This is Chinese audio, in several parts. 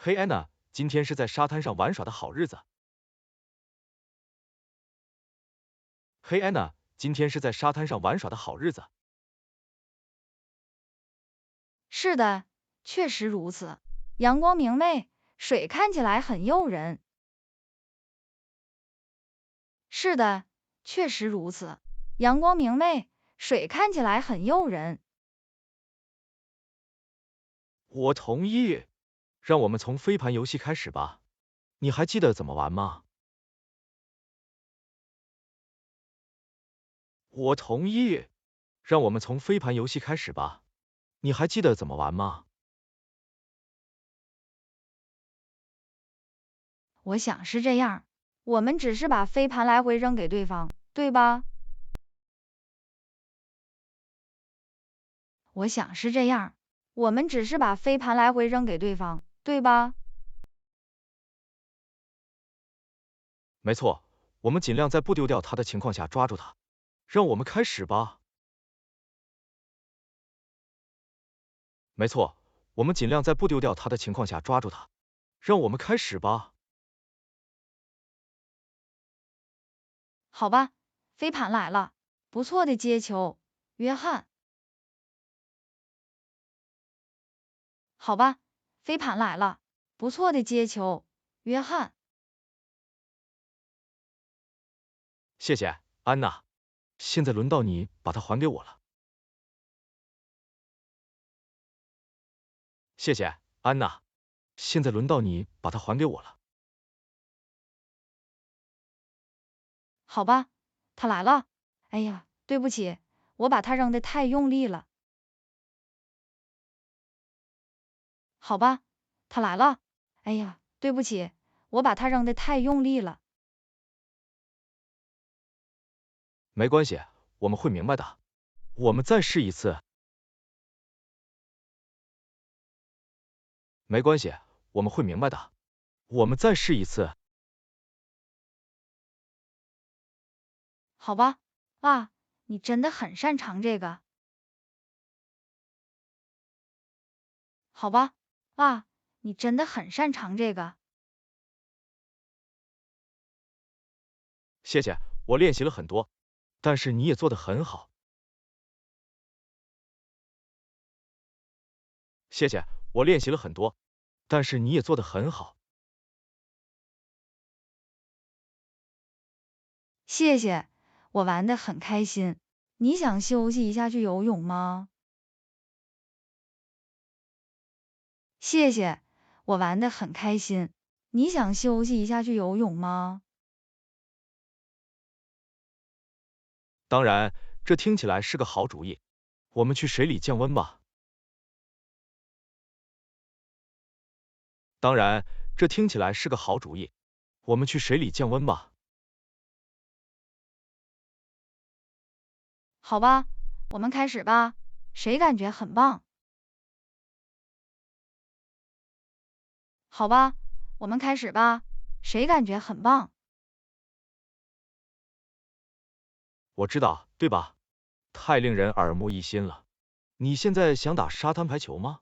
嘿，安娜，今天是在沙滩上玩耍的好日子。嘿，安娜，今天是在沙滩上玩耍的好日子。是的，确实如此。阳光明媚，水看起来很诱人。是的，确实如此。阳光明媚，水看起来很诱人。我同意，让我们从飞盘游戏开始吧。你还记得怎么玩吗？我同意，让我们从飞盘游戏开始吧。你还记得怎么玩吗？我想是这样，我们只是把飞盘来回扔给对方，对吧？我想是这样，我们只是把飞盘来回扔给对方，对吧？没错，我们尽量在不丢掉它的情况下抓住它。让我们开始吧。没错，我们尽量在不丢掉它的情况下抓住它。让我们开始吧。好吧，飞盘来了，不错的接球，约翰。好吧，飞盘来了，不错的接球，约翰。谢谢，安娜。现在轮到你把它还给我了。谢谢，安娜。现在轮到你把它还给我了。好吧，他来了。哎呀，对不起，我把它扔得太用力了。好吧，他来了。哎呀，对不起，我把它扔得太用力了。没关系，我们会明白的。我们再试一次。没关系，我们会明白的。我们再试一次。好吧，啊，你真的很擅长这个。好吧，啊，你真的很擅长这个。谢谢，我练习了很多，但是你也做得很好。谢谢，我练习了很多，但是你也做得很好。谢谢，我玩得很开心。你想休息一下去游泳吗？谢谢，我玩得很开心。你想休息一下去游泳吗？当然，这听起来是个好主意。我们去水里降温吧。当然，这听起来是个好主意。我们去水里降温吧。好吧，我们开始吧。谁感觉很棒？好吧，我们开始吧。谁感觉很棒？我知道，对吧？太令人耳目一新了。你现在想打沙滩排球吗？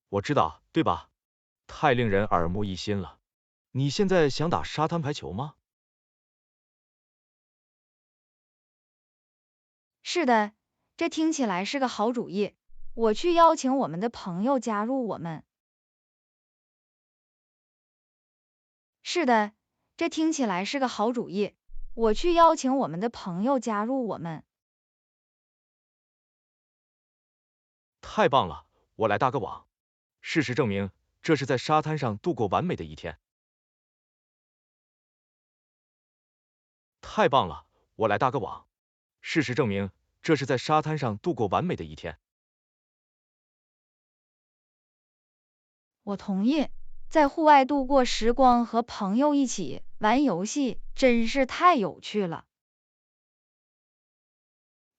我知道，对吧？太令人耳目一新了。你现在想打沙滩排球吗？是的，这听起来是个好主意。我去邀请我们的朋友加入我们。是的，这听起来是个好主意。我去邀请我们的朋友加入我们。太棒了，我来搭个网。事实证明，这是在沙滩上度过完美的一天。太棒了，我来搭个网。事实证明，这是在沙滩上度过完美的一天。我同意，在户外度过时光和朋友一起玩游戏真是太有趣了。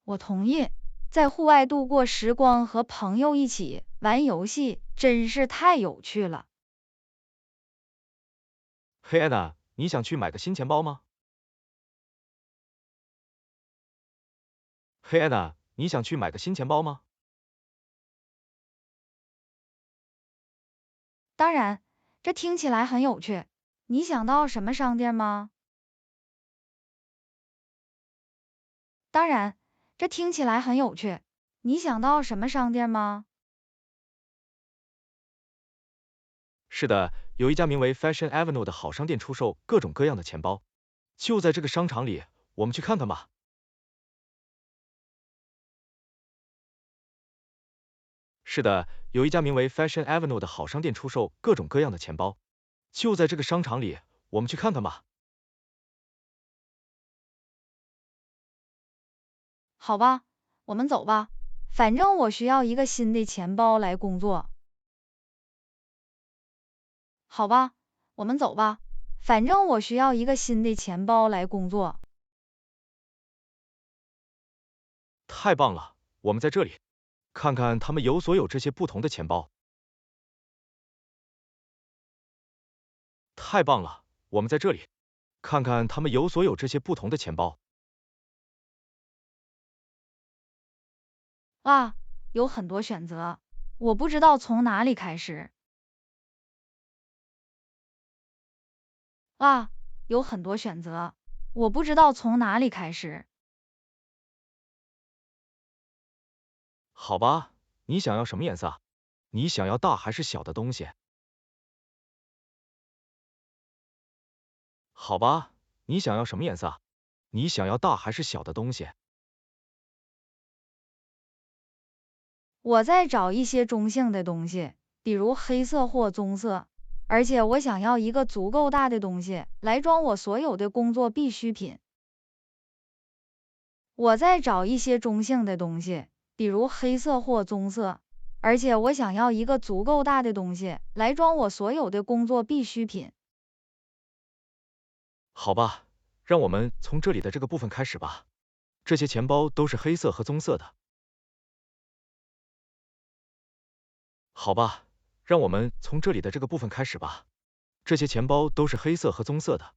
我同意，在户外度过时光和朋友一起玩游戏真是太有趣了。嘿，安娜，你想去买个新钱包吗？嘿，安娜，你想去买个新钱包吗？当然，这听起来很有趣。你想到什么商店吗？当然，这听起来很有趣。你想到什么商店吗？是的，有一家名为 Fashion Avenue 的好商店出售各种各样的钱包，就在这个商场里，我们去看看吧。是的，有一家名为 Fashion Avenue 的好商店出售各种各样的钱包，就在这个商场里，我们去看看吧。好吧，我们走吧。反正我需要一个新的钱包来工作。好吧，我们走吧。反正我需要一个新的钱包来工作。太棒了，我们在这里，看看他们所有这些不同的钱包。太棒了，我们在这里，看看他们所有这些不同的钱包。哇，有很多选择，我不知道从哪里开始。哇，有很多选择，我不知道从哪里开始。好吧，你想要什么颜色？你想要大还是小的东西？好吧，你想要什么颜色？你想要大还是小的东西？我在找一些中性的东西，比如黑色或棕色，而且我想要一个足够大的东西来装我所有的工作必需品。我在找一些中性的东西，比如黑色或棕色，而且我想要一个足够大的东西来装我所有的工作必需品。好吧，让我们从这里的这个部分开始吧。这些钱包都是黑色和棕色的。好吧，让我们从这里的这个部分开始吧。这些钱包都是黑色和棕色的。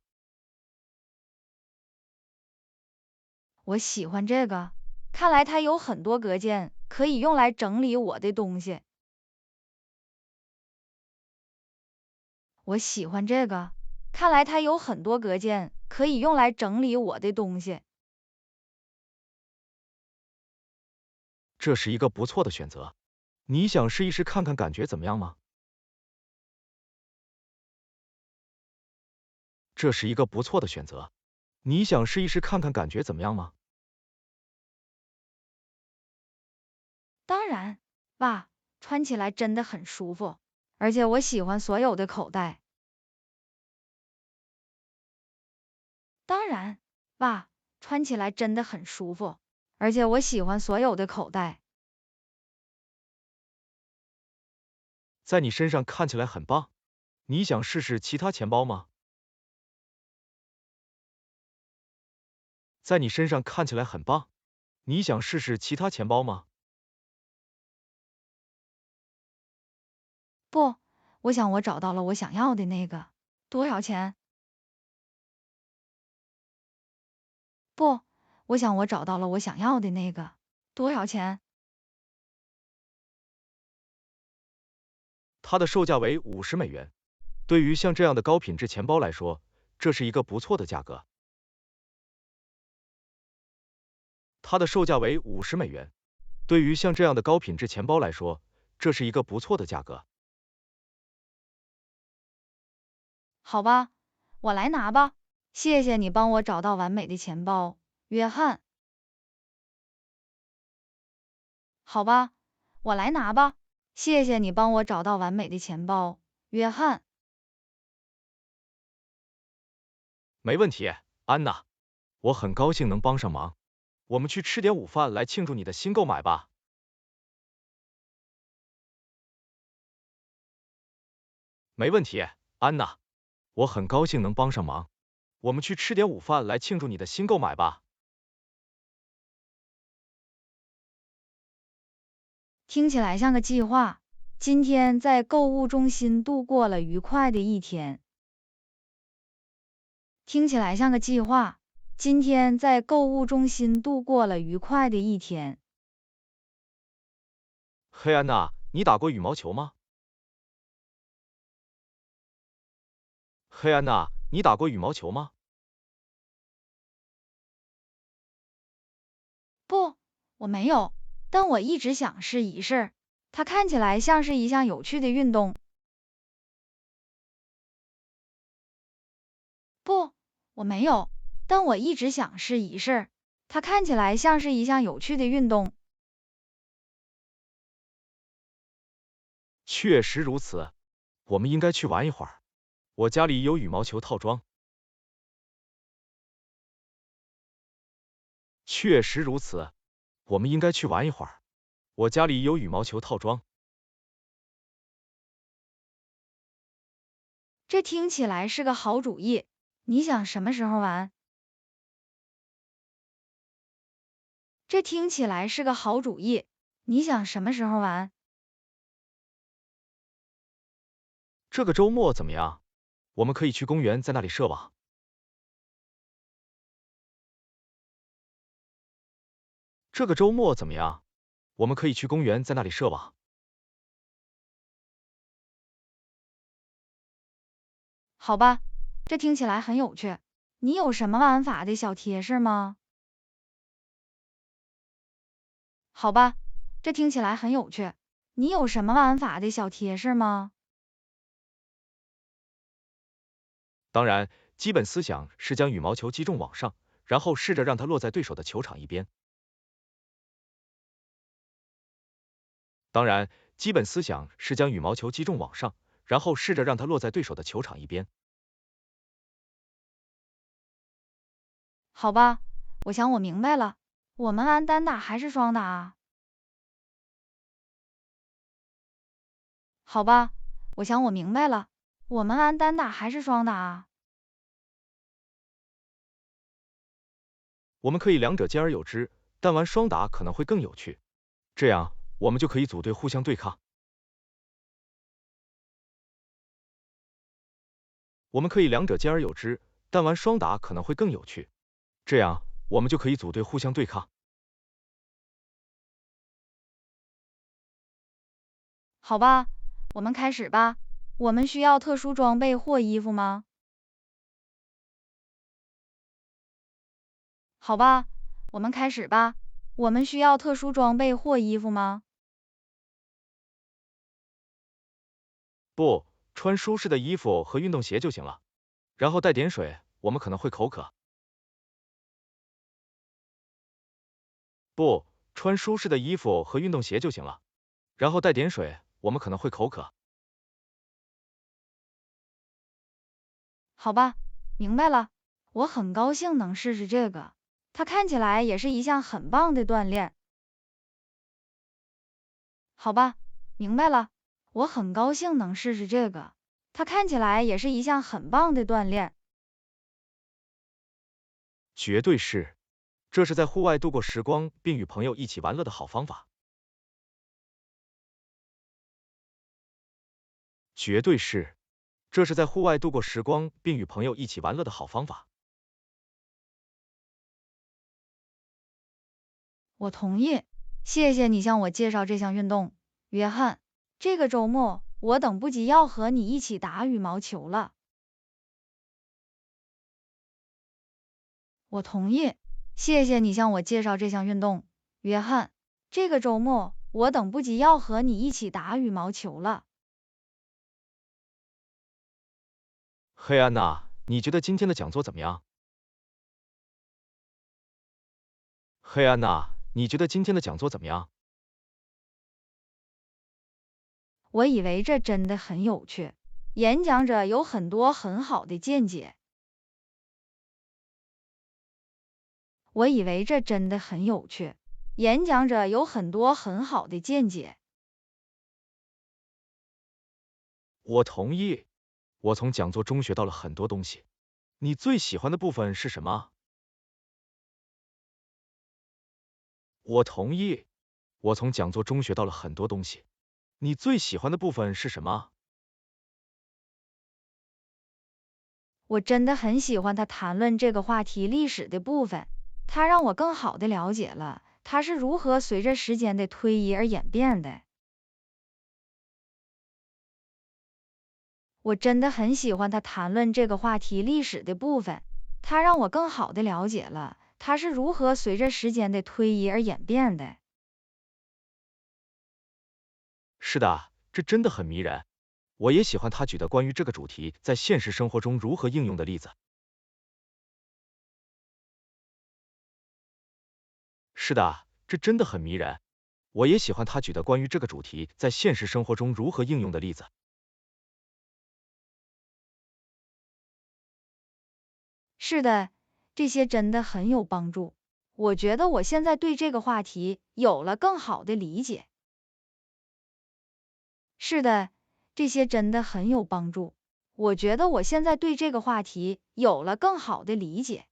我喜欢这个，看来它有很多格件，可以用来整理我的东西。我喜欢这个，看来它有很多格件，可以用来整理我的东西。这是一个不错的选择。你想试一试看看感觉怎么样吗？这是一个不错的选择。你想试一试看看感觉怎么样吗？当然，哇，穿起来真的很舒服，而且我喜欢所有的口袋。当然，哇，穿起来真的很舒服，而且我喜欢所有的口袋。在你身上看起来很棒。你想试试其他钱包吗？在你身上看起来很棒。你想试试其他钱包吗？不，我想我找到了我想要的那个。多少钱？不，我想我找到了我想要的那个。多少钱？它的售价为$50。对于像这样的高品质钱包来说，这是一个不错的价格。它的售价为$50。对于像这样的高品质钱包来说，这是一个不错的价格。好吧，我来拿吧。谢谢你帮我找到完美的钱包，约翰。好吧，我来拿吧。谢谢你帮我找到完美的钱包，约翰。没问题，安娜。我很高兴能帮上忙。我们去吃点午饭来庆祝你的新购买吧。没问题，安娜。我很高兴能帮上忙。我们去吃点午饭来庆祝你的新购买吧。听起来像个计划。今天在购物中心度过了愉快的一天。听起来像个计划。今天在购物中心度过了愉快的一天。嘿，安娜，你打过羽毛球吗？黑安娜，你打过羽毛球吗？不，我没有，但我一直想试一试。它看起来像是一项有趣的运动。不，我没有，但我一直想试一试。它看起来像是一项有趣的运动。确实如此，我们应该去玩一会儿。我家里有羽毛球套装。确实如此，我们应该去玩一会儿。我家里有羽毛球套装。这听起来是个好主意。你想什么时候玩？这听起来是个好主意。你想什么时候玩？这个周末怎么样？我们可以去公园，在那里设网。这个周末怎么样？我们可以去公园，在那里设网。好吧，这听起来很有趣。你有什么玩法的小贴士吗？好吧，这听起来很有趣。你有什么玩法的小贴士吗？当然，基本思想是将羽毛球击中网上，然后试着让它落在对手的球场一边。当然，基本思想是将羽毛球击中网上，然后试着让它落在对手的球场一边。好吧，我想我明白了。我们玩单打还是双打啊？好吧，我想我明白了。我们玩单打还是双打啊？我们可以两者兼而有之，但玩双打可能会更有趣。这样，我们就可以组队互相对抗。我们可以两者兼而有之，但玩双打可能会更有趣。这样，我们就可以组队互相对抗。好吧，我们开始吧。我们需要特殊装备或衣服吗？好吧，我们开始吧。我们需要特殊装备或衣服吗？不，穿舒适的衣服和运动鞋就行了。然后带点水，我们可能会口渴。不，穿舒适的衣服和运动鞋就行了。然后带点水，我们可能会口渴。好吧，明白了。我很高兴能试试这个，它看起来也是一项很棒的锻炼。好吧，明白了。我很高兴能试试这个，它看起来也是一项很棒的锻炼。绝对是，这是在户外度过时光并与朋友一起玩乐的好方法。绝对是，这是在户外度过时光并与朋友一起玩乐的好方法。我同意，谢谢你向我介绍这项运动，约翰。这个周末，我等不及要和你一起打羽毛球了。我同意，谢谢你向我介绍这项运动，约翰。这个周末，我等不及要和你一起打羽毛球了。黑安娜，你觉得今天的讲座怎么样？黑安娜，你觉得今天的讲座怎么样？我以为这真的很有趣，演讲者有很多很好的见解。我以为这真的很有趣，演讲者有很多很好的见解。我同意，我从讲座中学到了很多东西。你最喜欢的部分是什么？我同意，我从讲座中学到了很多东西。你最喜欢的部分是什么？我真的很喜欢他谈论这个话题历史的部分，他让我更好的了解了它是如何随着时间的推移而演变的。我真的很喜欢他谈论这个话题历史的部分，他让我更好的了解了它是如何随着时间的推移而演变的。是的，这真的很迷人。我也喜欢他举的关于这个主题在现实生活中如何应用的例子。是的，这真的很迷人。我也喜欢他举的关于这个主题在现实生活中如何应用的例子。是的，这些真的很有帮助。我觉得我现在对这个话题有了更好的理解。是的，这些真的很有帮助。我觉得我现在对这个话题有了更好的理解。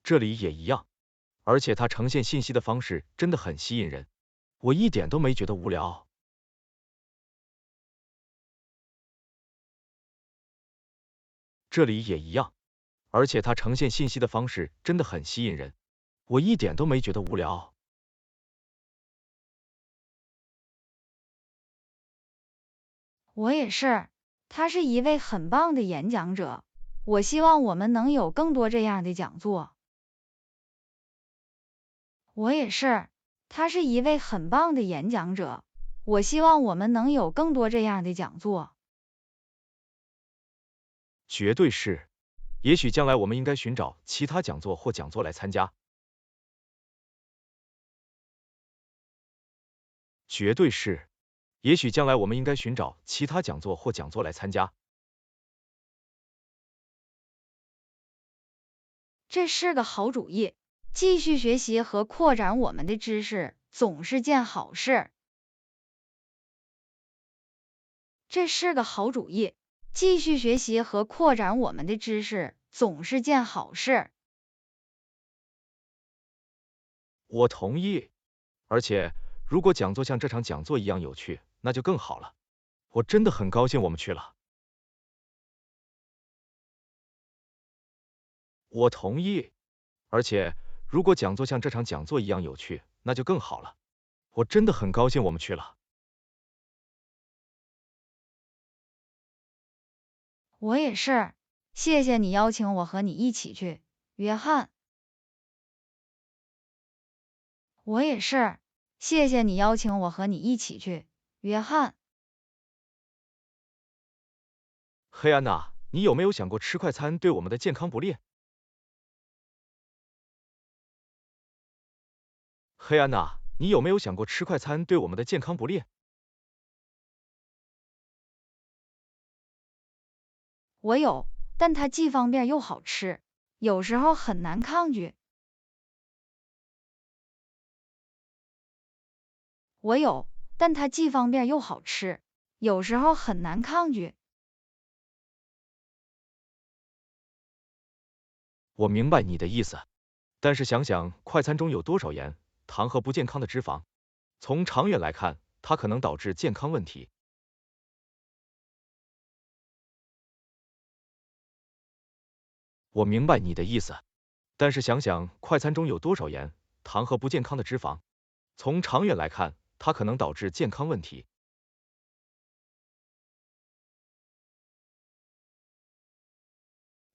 这里也一样，而且他呈现信息的方式真的很吸引人，我一点都没觉得无聊。这里也一样，而且他呈现信息的方式真的很吸引人，我一点都没觉得无聊。我也是，他是一位很棒的演讲者。我希望我们能有更多这样的讲座。我也是，他是一位很棒的演讲者。我希望我们能有更多这样的讲座。绝对是，也许将来我们应该寻找其他讲座或讲座来参加。绝对是，也许将来我们应该寻找其他讲座或讲座来参加。这是个好主意。继续学习和扩展我们的知识总是件好事。这是个好主意。继续学习和扩展我们的知识总是件好事。我同意，而且如果讲座像这场讲座一样有趣，那就更好了。我真的很高兴我们去了。我同意，而且如果讲座像这场讲座一样有趣，那就更好了。我真的很高兴我们去了。我也是，谢谢你邀请我和你一起去，约翰。我也是，谢谢你邀请我和你一起去，约翰。黑安娜，你有没有想过吃快餐对我们的健康不利？黑安娜，你有没有想过吃快餐对我们的健康不利？我有，但它既方便又好吃，有时候很难抗拒。我有，但它既方便又好吃，有时候很难抗拒。我明白你的意思，但是想想快餐中有多少盐、糖和不健康的脂肪，从长远来看，它可能导致健康问题。我明白你的意思，但是想想快餐中有多少盐、糖和不健康的脂肪，从长远来看，它可能导致健康问题。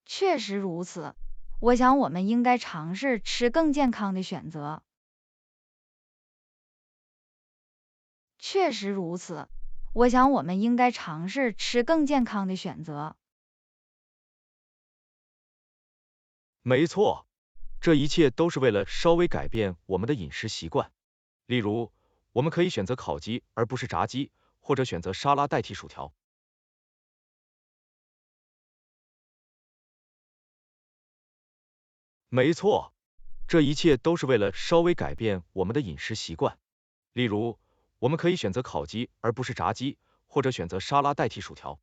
确实如此，我想我们应该尝试吃更健康的选择。确实如此，我想我们应该尝试吃更健康的选择。没错，这一切都是为了稍微改变我们的饮食习惯。例如，我们可以选择烤鸡而不是炸鸡，或者选择沙拉代替薯条。没错，这一切都是为了稍微改变我们的饮食习惯。例如，我们可以选择烤鸡而不是炸鸡，或者选择沙拉代替薯条。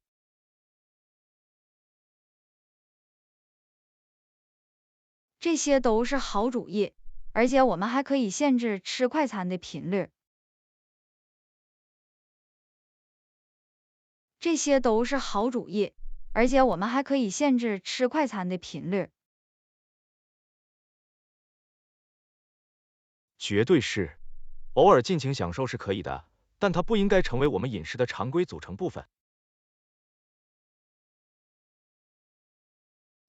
这些都是好主意，而且我们还可以限制吃快餐的频率。这些都是好主意，而且我们还可以限制吃快餐的频率。绝对是，偶尔尽情享受是可以的，但它不应该成为我们饮食的常规组成部分。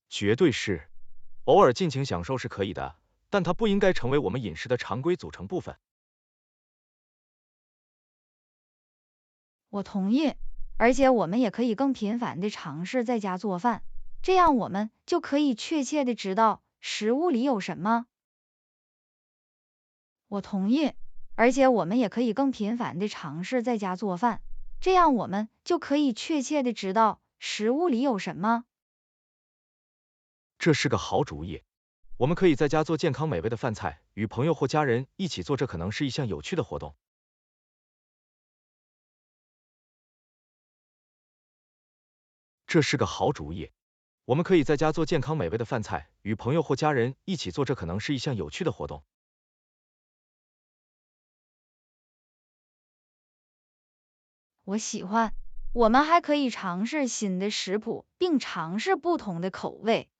绝对是。偶尔尽情享受是可以的，但它不应该成为我们饮食的常规组成部分。我同意，而且我们也可以更频繁的尝试在家做饭，这样我们就可以确切的知道食物里有什么。我同意，而且我们也可以更频繁的尝试在家做饭，这样我们就可以确切的知道食物里有什么。这是个好主意。我们可以在家做健康美味的饭菜，与朋友或家人一起做，这可能是一项有趣的活动。这是个好主意。我们可以在家做健康美味的饭菜，与朋友或家人一起做，这可能是一项有趣的活动。我喜欢。我们还可以尝试新的食谱，并尝试不同的口味。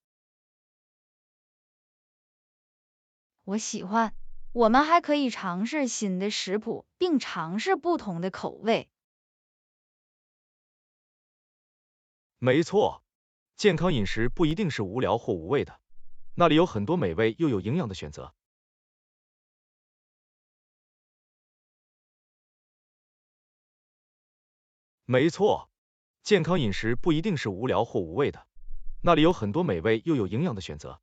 我喜欢。我们还可以尝试新的食谱，并尝试不同的口味。没错，健康饮食不一定是无聊或无味的，那里有很多美味又有营养的选择。没错，健康饮食不一定是无聊或无味的，那里有很多美味又有营养的选择。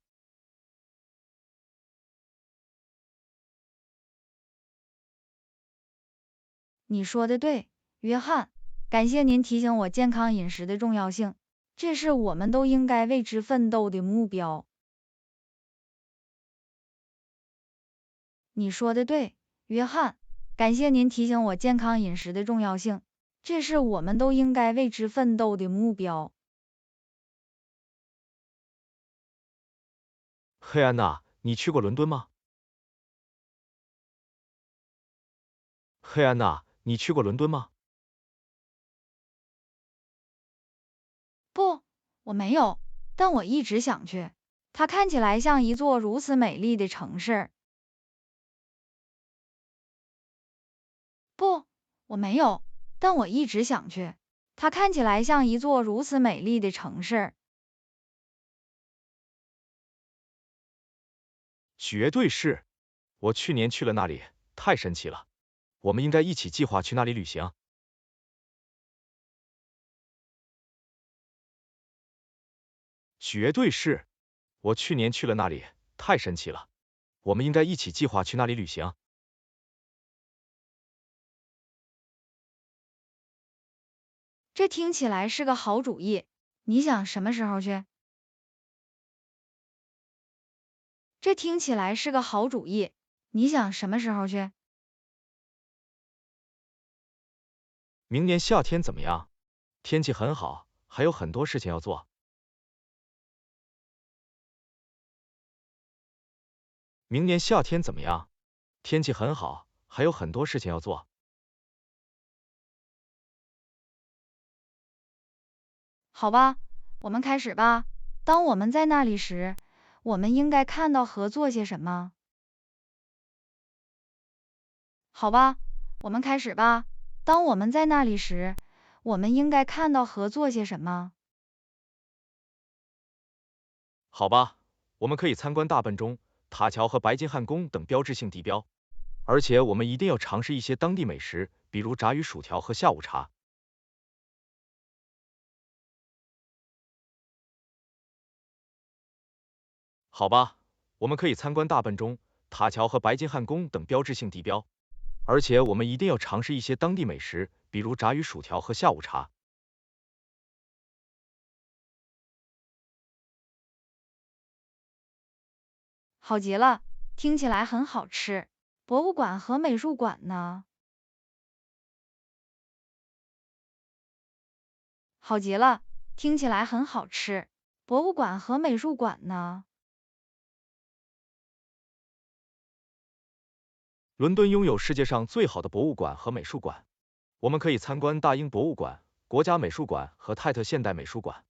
你说的对，约翰，感谢您提醒我健康饮食的重要性，这是我们都应该为之奋斗的目标。你说的对，约翰，感谢您提醒我健康饮食的重要性，这是我们都应该为之奋斗的目标。嘿安娜，你去过伦敦吗？嘿安娜，你去过伦敦吗？不，我没有，但我一直想去。它看起来像一座如此美丽的城市。不，我没有，但我一直想去。它看起来像一座如此美丽的城市。绝对是。我去年去了那里，太神奇了。我们应该一起计划去那里旅行。绝对是。我去年去了那里，太神奇了。我们应该一起计划去那里旅行。这听起来是个好主意。你想什么时候去？这听起来是个好主意。你想什么时候去？明年夏天怎么样？天气很好，还有很多事情要做。明年夏天怎么样？天气很好，还有很多事情要做。好吧，我们开始吧。当我们在那里时，我们应该看到和做些什么？好吧，我们开始吧。当我们在那里时，我们应该看到和做些什么？好吧，我们可以参观大笨钟、塔桥和白金汉宫等标志性地标，而且我们一定要尝试一些当地美食，比如炸鱼薯条和下午茶。好吧，我们可以参观大笨钟、塔桥和白金汉宫等标志性地标，而且我们一定要尝试一些当地美食，比如炸鱼薯条和下午茶。好极了，听起来很好吃。博物馆和美术馆呢？好极了，听起来很好吃。博物馆和美术馆呢？伦敦拥有世界上最好的博物馆和美术馆，我们可以参观大英博物馆、国家美术馆和泰特现代美术馆。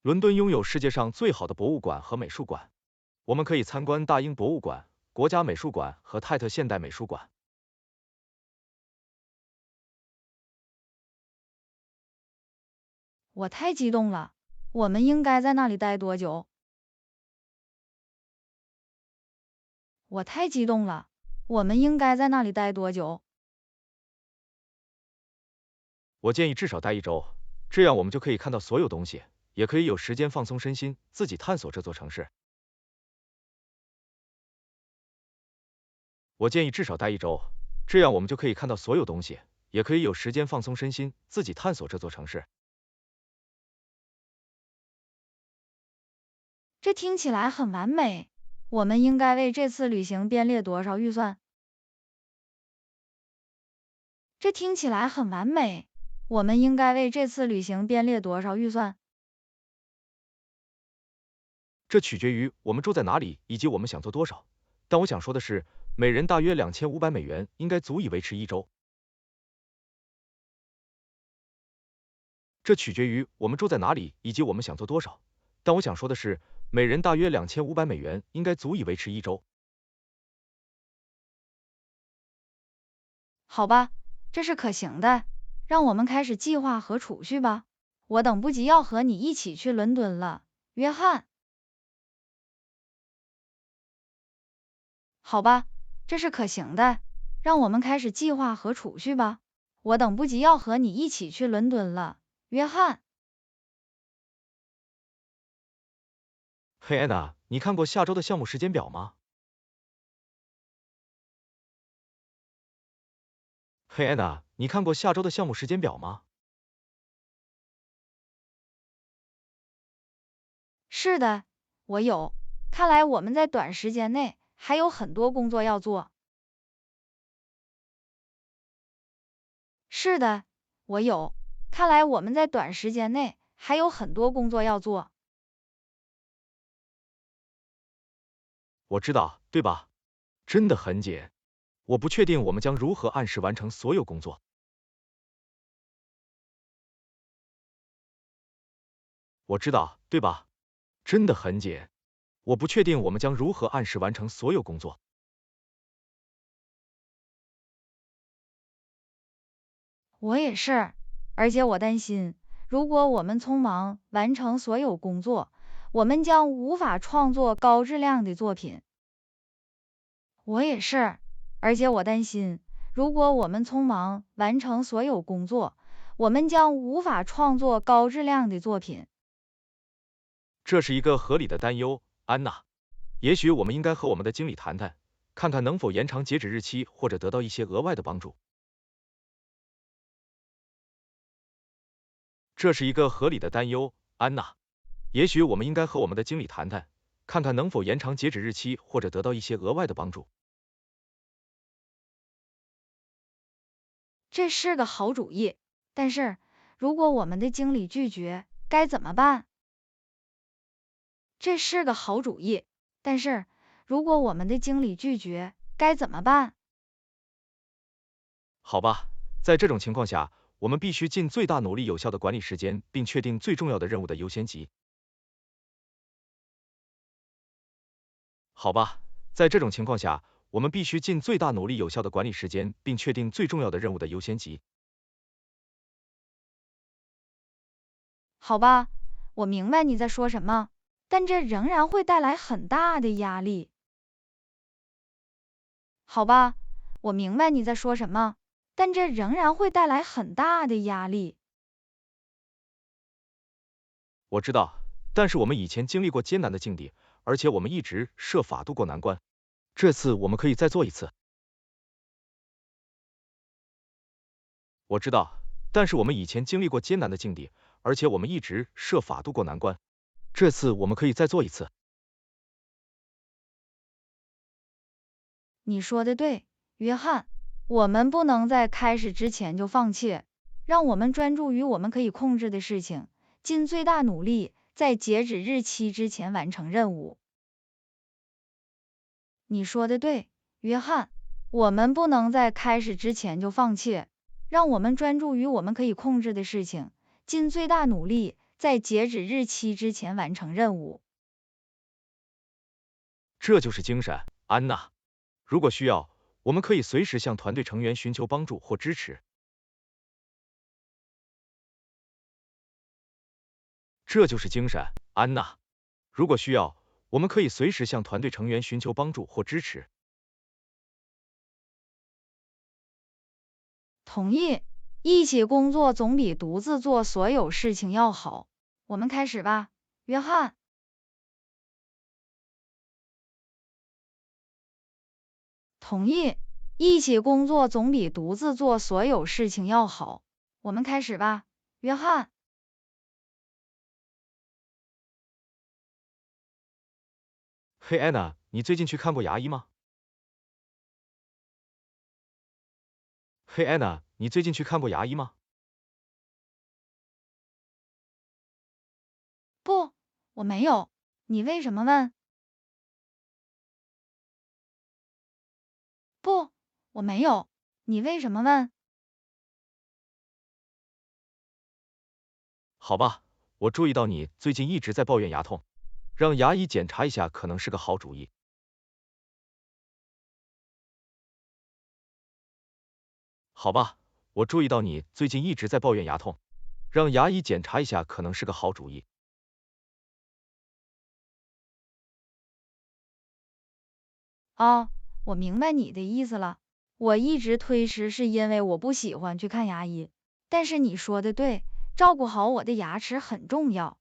伦敦拥有世界上最好的博物馆和美术馆，我们可以参观大英博物馆、国家美术馆和泰特现代美术馆。我太激动了。我们应该在那里待多久？我太激动了。我们应该在那里待多久？我建议至少待1周，这样我们就可以看到所有东西，也可以有时间放松身心，自己探索这座城市。我建议至少待1周，这样我们就可以看到所有东西，也可以有时间放松身心，自己探索这座城市。这听起来很完美。我们应该为这次旅行编列多少预算？这听起来很完美。我们应该为这次旅行编列多少预算？这取决于我们住在哪里以及我们想做多少。但我想说的是，每人大约$2500应该足以维持1周。这取决于我们住在哪里以及我们想做多少。但我想说的是，每人大约$2500应该足以维持1周。好吧，这是可行的。让我们开始计划和储蓄吧。我等不及要和你一起去伦敦了，约翰。好吧，这是可行的。让我们开始计划和储蓄吧。我等不及要和你一起去伦敦了，约翰。嘿，安娜，你看过下周的项目时间表吗？嘿，安娜，你看过下周的项目时间表吗？是的，我有。看来我们在短时间内还有很多工作要做。是的，我有。看来我们在短时间内还有很多工作要做。我知道，对吧？真的很紧。我不确定我们将如何按时完成所有工作。我知道，对吧？真的很紧。我不确定我们将如何按时完成所有工作。我也是，而且我担心，如果我们匆忙完成所有工作，我们将无法创作高质量的作品。我也是，而且我担心，如果我们匆忙完成所有工作，我们将无法创作高质量的作品。这是一个合理的担忧，安娜。也许我们应该和我们的经理谈谈，看看能否延长截止日期，或者得到一些额外的帮助。这是一个合理的担忧，安娜。也许我们应该和我们的经理谈谈，看看能否延长截止日期，或者得到一些额外的帮助。这是个好主意，但是如果我们的经理拒绝，该怎么办？这是个好主意，但是如果我们的经理拒绝，该怎么办？好吧，在这种情况下，我们必须尽最大努力有效的管理时间，并确定最重要的任务的优先级。好吧，在这种情况下，我们必须尽最大努力有效的管理时间，并确定最重要的任务的优先级。好吧，我明白你在说什么，但这仍然会带来很大的压力。好吧，我明白你在说什么，但这仍然会带来很大的压力。我知道，但是我们以前经历过艰难的境地，而且我们一直设法渡过难关。这次我们可以再做一次。我知道，但是我们以前经历过艰难的境地，而且我们一直设法渡过难关。这次我们可以再做一次。你说的对，约翰，我们不能在开始之前就放弃，让我们专注于我们可以控制的事情，尽最大努力在截止日期之前完成任务。你说的对，约翰，我们不能在开始之前就放弃，让我们专注于我们可以控制的事情，尽最大努力在截止日期之前完成任务。这就是精神，安娜。如果需要，我们可以随时向团队成员寻求帮助或支持。这就是精神，安娜。如果需要，我们可以随时向团队成员寻求帮助或支持。同意，一起工作总比独自做所有事情要好。我们开始吧，约翰。同意，一起工作总比独自做所有事情要好。我们开始吧，约翰。嘿，安娜，你最近去看过牙医吗？嘿，安娜，你最近去看过牙医吗？不，我没有。你为什么问？不，我没有。你为什么问？好吧，我注意到你最近一直在抱怨牙痛，让牙医检查一下可能是个好主意。好吧，我注意到你最近一直在抱怨牙痛，让牙医检查一下可能是个好主意。哦，我明白你的意思了。我一直推迟是因为我不喜欢去看牙医，但是你说的对，照顾好我的牙齿很重要。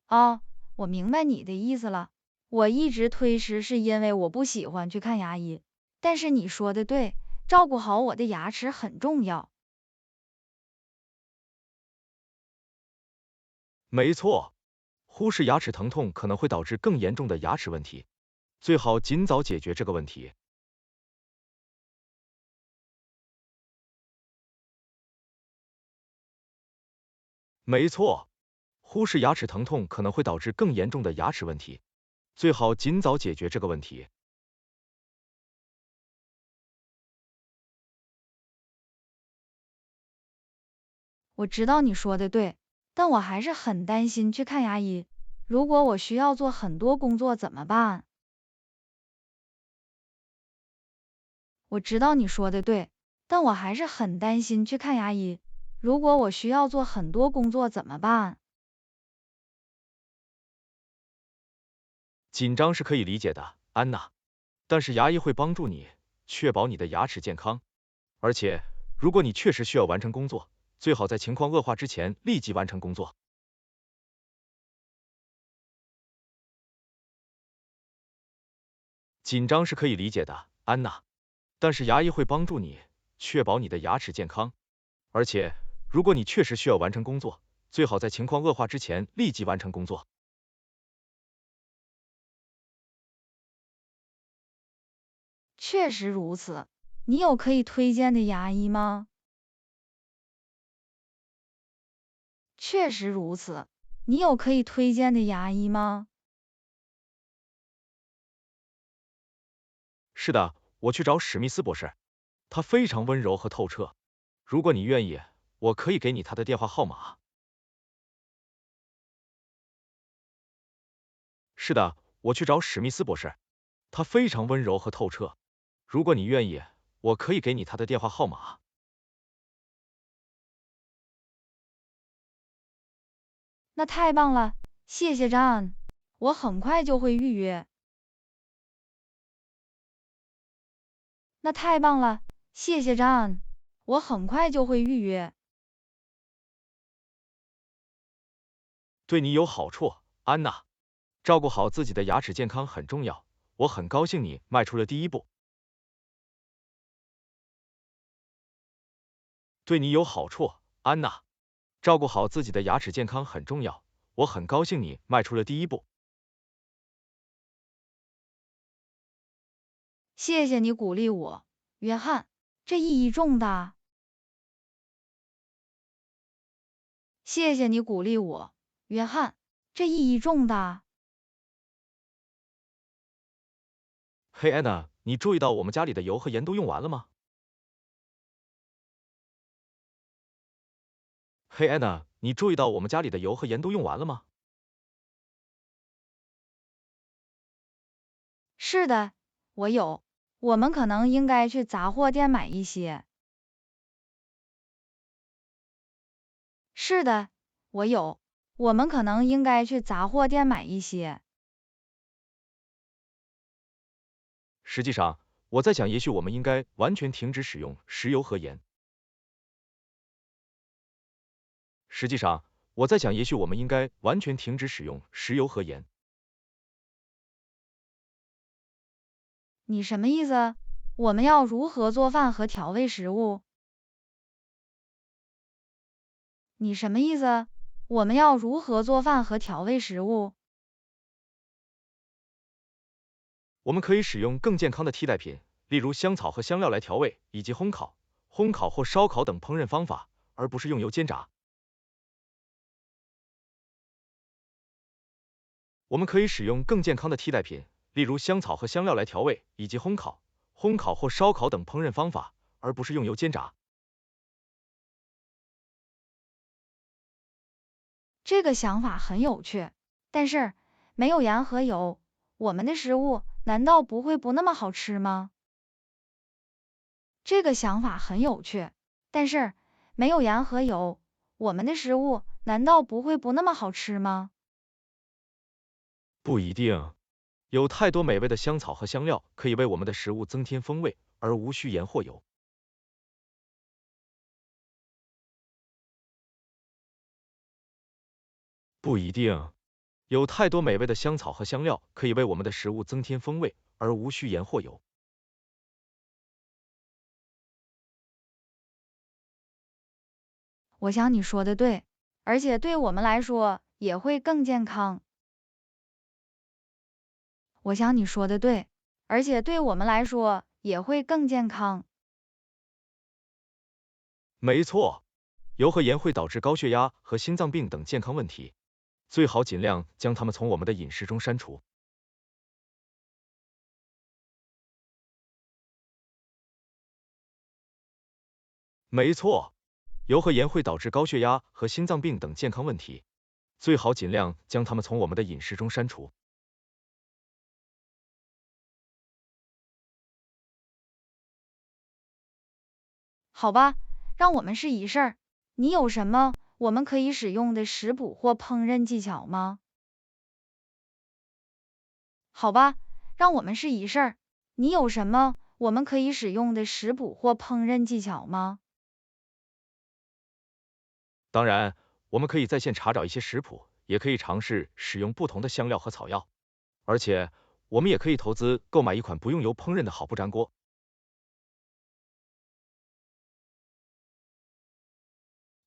哦，我明白你的意思了。我一直推迟是因为我不喜欢去看牙医，但是你说的对，照顾好我的牙齿很重要。没错，忽视牙齿疼痛可能会导致更严重的牙齿问题，最好尽早解决这个问题。没错，忽视牙齿疼痛可能会导致更严重的牙齿问题，最好尽早解决这个问题。我知道你说的对，但我还是很担心去看牙医。如果我需要做很多工作怎么办？我知道你说的对，但我还是很担心去看牙医。如果我需要做很多工作怎么办？紧张是可以理解的，安娜，但是牙医会帮助你确保你的牙齿健康，而且如果你确实需要完成工作，最好在情况恶化之前立即完成工作。紧张是可以理解的，安娜，但是牙医会帮助你确保你的牙齿健康，而且如果你确实需要完成工作，最好在情况恶化之前立即完成工作。确实如此。你有可以推荐的牙医吗？确实如此。你有可以推荐的牙医吗？是的，我去找史密斯博士，他非常温柔和透彻。如果你愿意，我可以给你他的电话号码。是的，我去找史密斯博士，他非常温柔和透彻。如果你愿意，我可以给你他的电话号码。那太棒了，谢谢张，我很快就会预约。那太棒了，谢谢张，我很快就会预约。对你有好处，安娜。照顾好自己的牙齿健康很重要。我很高兴你迈出了第一步。对你有好处，安娜。照顾好自己的牙齿健康很重要。我很高兴你迈出了第一步。谢谢你鼓励我，约翰，这意义重大。谢谢你鼓励我，约翰，这意义重大。嘿，安娜，你注意到我们家里的油和盐都用完了吗？嘿，安娜，你注意到我们家里的油和盐都用完了吗？是的，我有。我们可能应该去杂货店买一些。是的，我有。我们可能应该去杂货店买一些。实际上，我在想，也许我们应该完全停止使用石油和盐。实际上，我在想，也许我们应该完全停止使用石油和盐。你什么意思？我们要如何做饭和调味食物？你什么意思？我们要如何做饭和调味食物？我们可以使用更健康的替代品，例如香草和香料来调味，以及烘烤或烧烤等烹饪方法，而不是用油煎炸。我们可以使用更健康的替代品，例如香草和香料来调味，以及烘烤或烧烤等烹饪方法，而不是用油煎炸。这个想法很有趣，但是没有盐和油，我们的食物难道不会不那么好吃吗？这个想法很有趣，但是没有盐和油，我们的食物难道不会不那么好吃吗？不一定，有太多美味的香草和香料可以为我们的食物增添风味，而无需盐或油。不一定，有太多美味的香草和香料可以为我们的食物增添风味，而无需盐或油。我想你说的对，而且对我们来说也会更健康。我想你说的对，而且对我们来说也会更健康。没错，油和盐会导致高血压和心脏病等健康问题，最好尽量将它们从我们的饮食中删除。没错，油和盐会导致高血压和心脏病等健康问题，最好尽量将它们从我们的饮食中删除。好吧，让我们试一试。你有什么我们可以使用的食谱或烹饪技巧吗？好吧，让我们试一试。你有什么我们可以使用的食谱或烹饪技巧吗？当然，我们可以在线查找一些食谱，也可以尝试使用不同的香料和草药，而且我们也可以投资购买一款不用油烹饪的好不粘锅。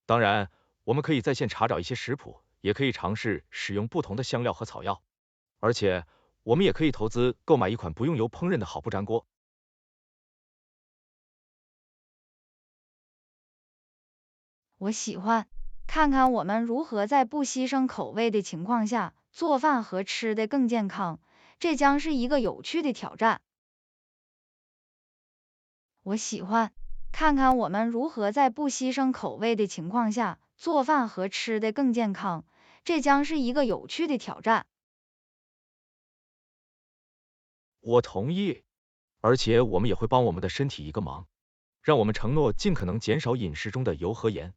当然，我们可以在线查找一些食谱，也可以尝试使用不同的香料和草药，而且我们也可以投资购买一款不用油烹饪的好不粘锅。我喜欢看看我们如何在不牺牲口味的情况下做饭和吃得更健康，这将是一个有趣的挑战。我喜欢看看我们如何在不牺牲口味的情况下做饭和吃得更健康，这将是一个有趣的挑战。我同意，而且我们也会帮我们的身体一个忙，让我们承诺尽可能减少饮食中的油和盐。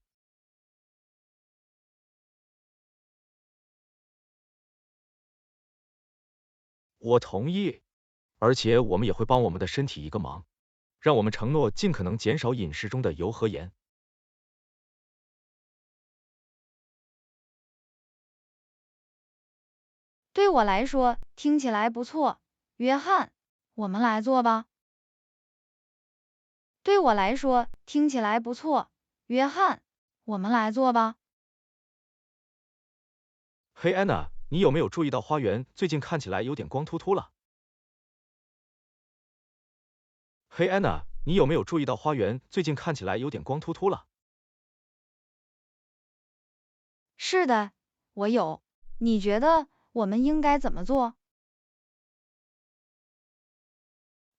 我同意，而且我们也会帮我们的身体一个忙，让我们承诺尽可能减少饮食中的油和盐。对我来说，听起来不错，约翰，我们来做吧。对我来说，听起来不错，约翰，我们来做吧。嘿，安娜，你有没有注意到花园最近看起来有点光秃秃了？嘿，安娜，你有没有注意到花园最近看起来有点光秃秃了？是的，我有。你觉得我们应该怎么做？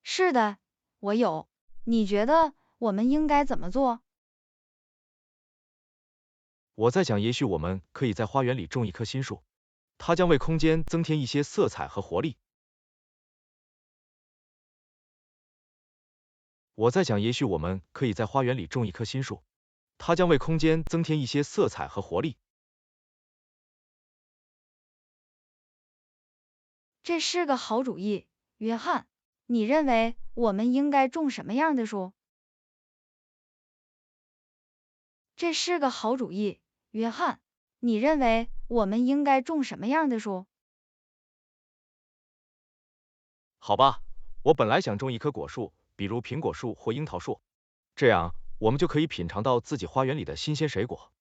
是的，我有。你觉得我们应该怎么做？我在想，也许我们可以在花园里种一棵新树，它将为空间增添一些色彩和活力。我在想，也许我们可以在花园里种一棵新树，它将为空间增添一些色彩和活力。这是个好主意，约翰。你认为我们应该种什么样的树？这是个好主意，约翰。你认为我们应该种什么样的树？好吧，我本来想种一棵果树，比如苹果树或樱桃树，这样我们就可以品尝到自己花园里的新鲜水果。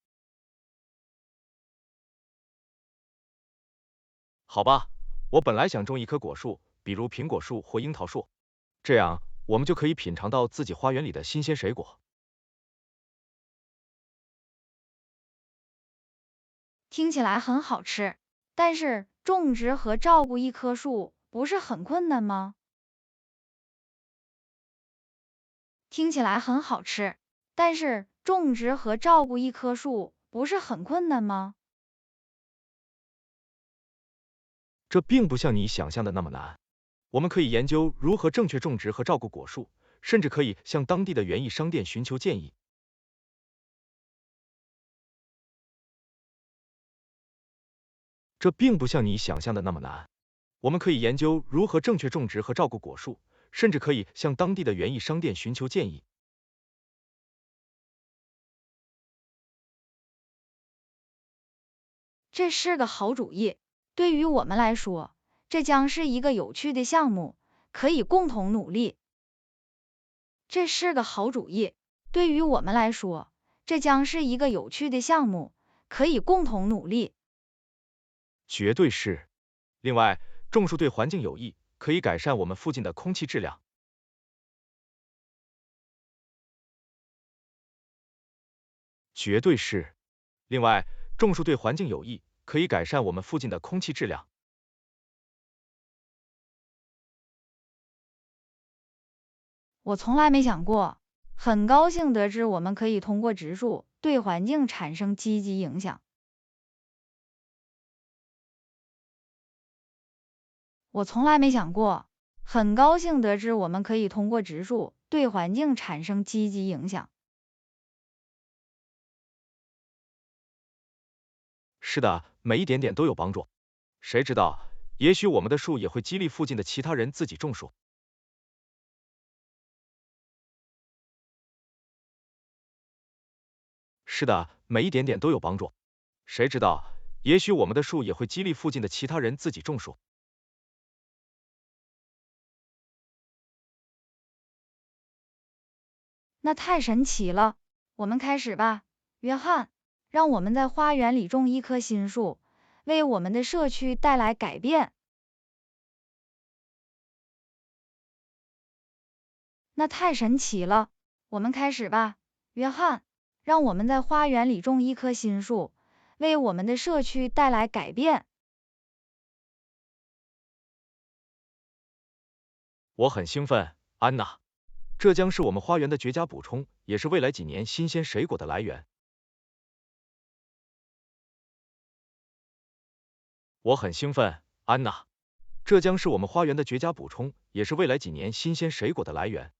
好吧，我本来想种一棵果树，比如苹果树或樱桃树，这样我们就可以品尝到自己花园里的新鲜水果。听起来很好吃，但是种植和照顾一棵树不是很困难吗？听起来很好吃，但是种植和照顾一棵树不是很困难吗？这并不像你想象的那么难。我们可以研究如何正确种植和照顾果树，甚至可以向当地的园艺商店寻求建议。这并不像你想象的那么难。我们可以研究如何正确种植和照顾果树，甚至可以向当地的园艺商店寻求建议。这是个好主意。对于我们来说，这将是一个有趣的项目，可以共同努力。这是个好主意。对于我们来说，这将是一个有趣的项目，可以共同努力。绝对是。另外，种树对环境有益，可以改善我们附近的空气质量。绝对是。另外，种树对环境有益，可以改善我们附近的空气质量。我从来没想过，很高兴得知我们可以通过植树对环境产生积极影响。我从来没想过，很高兴得知我们可以通过植树对环境产生积极影响。是的，每一点点都有帮助。谁知道，也许我们的树也会激励附近的其他人自己种树。是的，每一点点都有帮助。谁知道，也许我们的树也会激励附近的其他人自己种树。那太神奇了！我们开始吧，约翰。让我们在花园里种一棵新树，为我们的社区带来改变。那太神奇了！我们开始吧，约翰。让我们在花园里种一棵新树，为我们的社区带来改变。我很兴奋，安娜。这将是我们花园的绝佳补充，也是未来几年新鲜水果的来源。我很兴奋，安娜。这将是我们花园的绝佳补充，也是未来几年新鲜水果的来源。